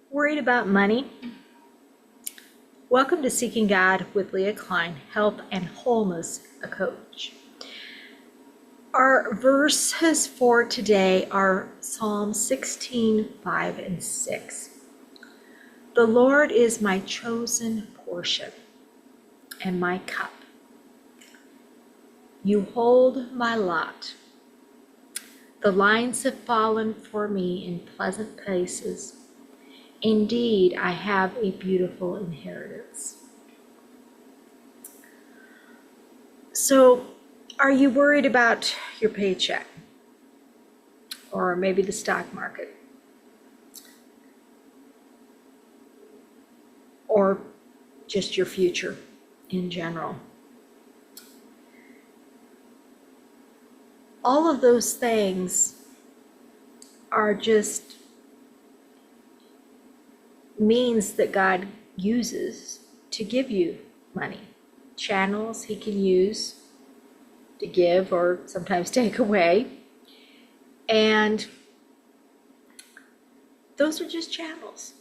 Worried about money? Welcome to Seeking God with Leah Klein, Health and Wholeness, a Coach. Our verses for today are Psalm 16, 5 and 6. The Lord is my chosen portion and my cup. You hold my lot. The lines have fallen for me in pleasant places. Indeed, I have a beautiful inheritance. So, are you worried about your paycheck? Or maybe the stock market? Or just your future in general? All of those things are just means that God uses to give you money. Channels he can use to give or sometimes take away. And those are just channels.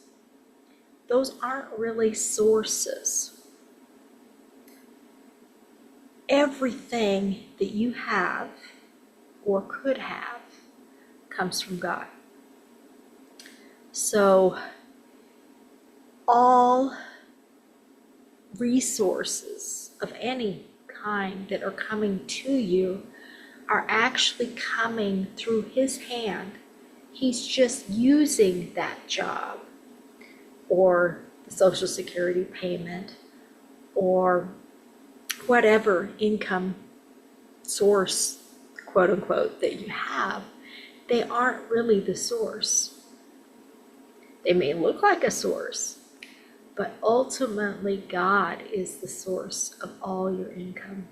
Those aren't really sources. Everything that you have or could have comes from God. So all resources of any kind that are coming to you are actually coming through his hand. He's just using that job or the Social Security payment or whatever income source, quote unquote, that you have. They aren't really the source. They may look like a source, but ultimately God is the source of all your income.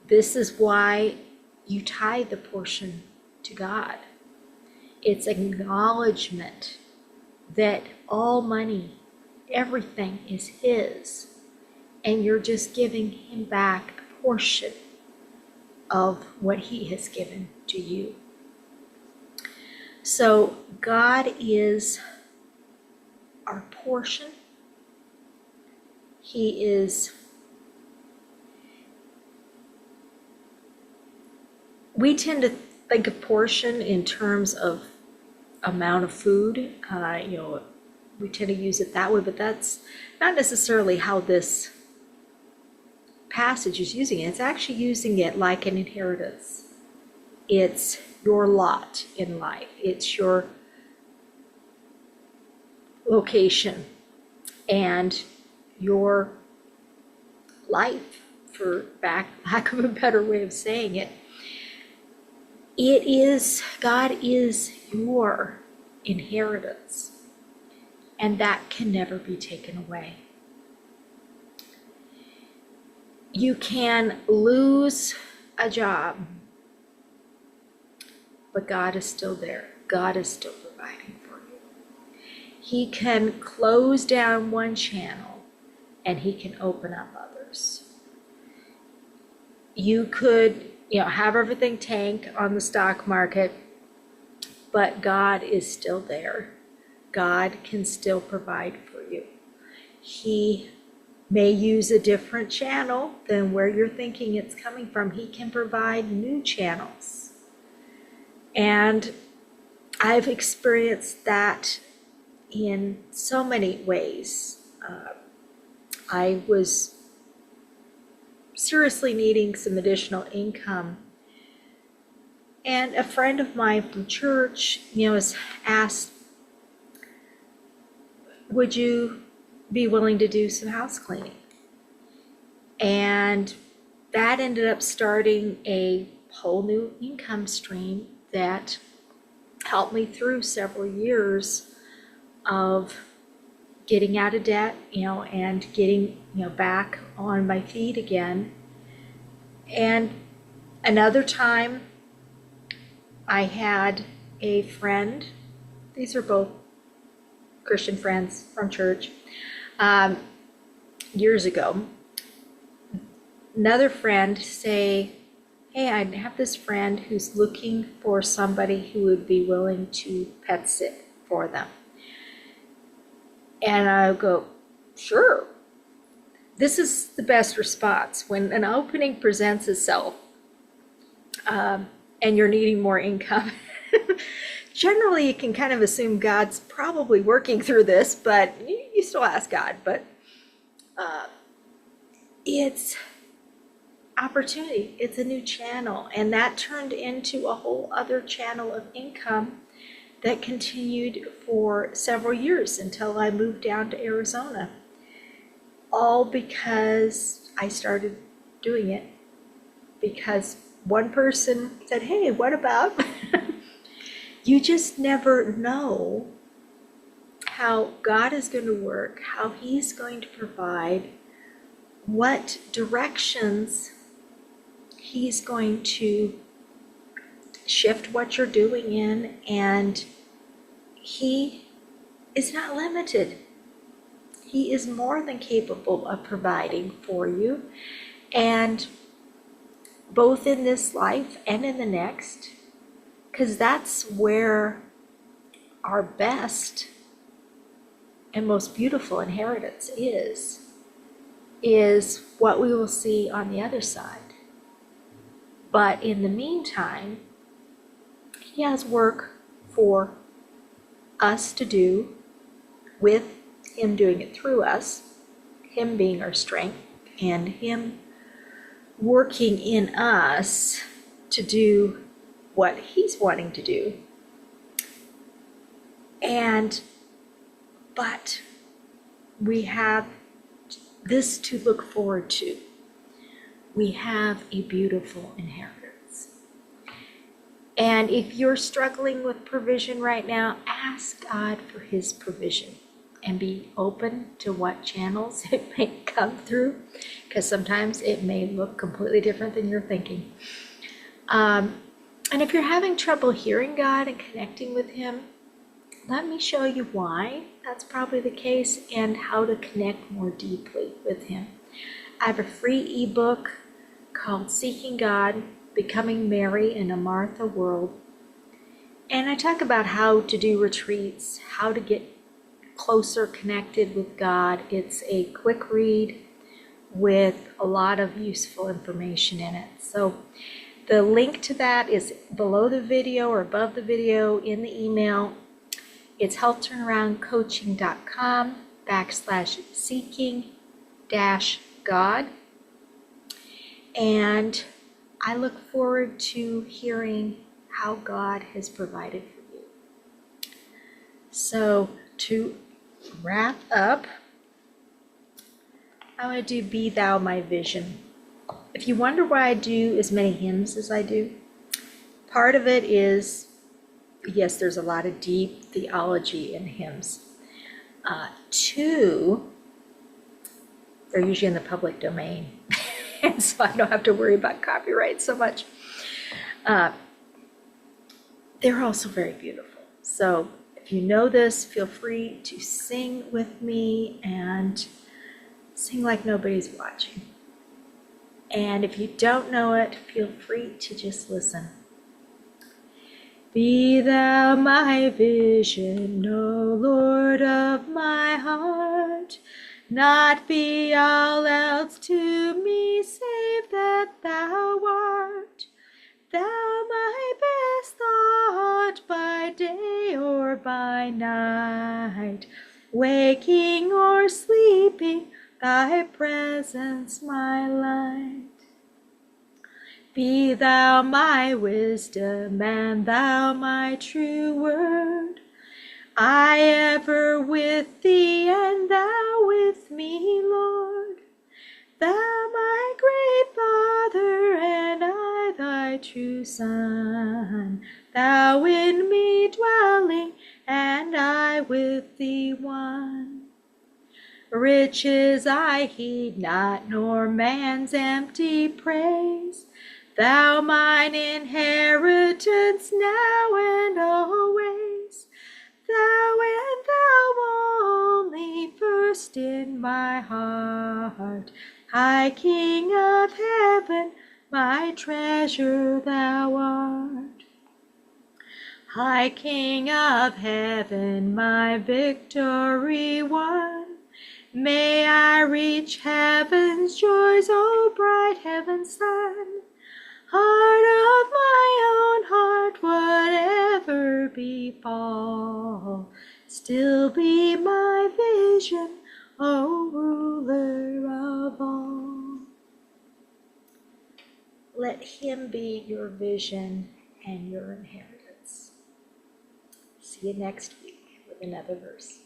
This is why you tithe the portion to God. It's acknowledgement that all money, everything is his, and you're just giving him back a portion of what he has given to you. So God is our portion. He is, we tend to think of portion in terms of amount of food. We tend to use it that way, but that's not necessarily how this passage is using it. It's actually using it like an inheritance. It's your lot in life. It's your location and your life, for lack of a better way of saying it. God is your inheritance, and that can never be taken away. You can lose a job, but God is still there. God is still providing for you. He can close down one channel and he can open up others. You could, have everything tank on the stock market, but God is still there. God can still provide for you. He may use a different channel than where you're thinking it's coming from. He can provide new channels. And I've experienced that in so many ways. I was seriously needing some additional income. And a friend of mine from church, was asked, would you be willing to do some house cleaning? And that ended up starting a whole new income stream that helped me through several years of getting out of debt, and getting, back on my feet again. And another time I had a friend, these are both Christian friends from church, years ago, another friend say, hey, I have this friend who's looking for somebody who would be willing to pet sit for them. And I'll go, sure. This is the best response. When an opening presents itself, and you're needing more income, generally you can kind of assume God's probably working through this, but you still ask God. But it's opportunity. It's a new channel. And that turned into a whole other channel of income that continued for several years until I moved down to Arizona. All because I started doing it. Because one person said, hey, what about? You just never know how God is going to work, how He's going to provide, what directions He's going to shift what you're doing in, and He is not limited. He is more than capable of providing for you, and both in this life and in the next, because that's where our best and most beautiful inheritance is what we will see on the other side. But in the meantime, He has work for us to do, with Him doing it through us, Him being our strength, and Him working in us to do what He's wanting to do. But we have this to look forward to. We have a beautiful inheritance. And if you're struggling with provision right now, ask God for His provision and be open to what channels it may come through, because sometimes it may look completely different than you're thinking. And if you're having trouble hearing God and connecting with Him, let me show you why that's probably the case and how to connect more deeply with Him. I have a free ebook called Seeking God, Becoming Mary in a Martha World. And I talk about how to do retreats, how to get closer connected with God. It's a quick read with a lot of useful information in it. So the link to that is below the video or above the video in the email. It's healthturnaroundcoaching.com/seeking-God. And I look forward to hearing how God has provided for you. So to wrap up, I want to do Be Thou My Vision. If you wonder why I do as many hymns as I do, part of it is, yes, there's a lot of deep theology in hymns. Two, they're usually in the public domain, and so I don't have to worry about copyright so much. They're also very beautiful. So if you know this, feel free to sing with me and sing like nobody's watching. And if you don't know it, feel free to just listen. Be Thou my vision, O Lord of my heart. Not be all else to me, save that Thou art. Thou my best thought by day or by night, waking or sleeping, Thy presence my light. Be Thou my wisdom, and Thou my true word. I ever with Thee, and Thou with me, Lord. Thou my great Father, and I Thy true Son. Thou in me dwelling, and I with Thee one. Riches I heed not, nor man's empty praise. Thou mine inheritance now and always. Thou and Thou only, first in my heart. High King of heaven, my treasure Thou art. High King of heaven, my victory won. May I reach heaven's joys, O bright heaven's sun. Heart of my own heart, whatever befall, still be my vision, O ruler of all. Let him be your vision and your inheritance. See you next week with another verse.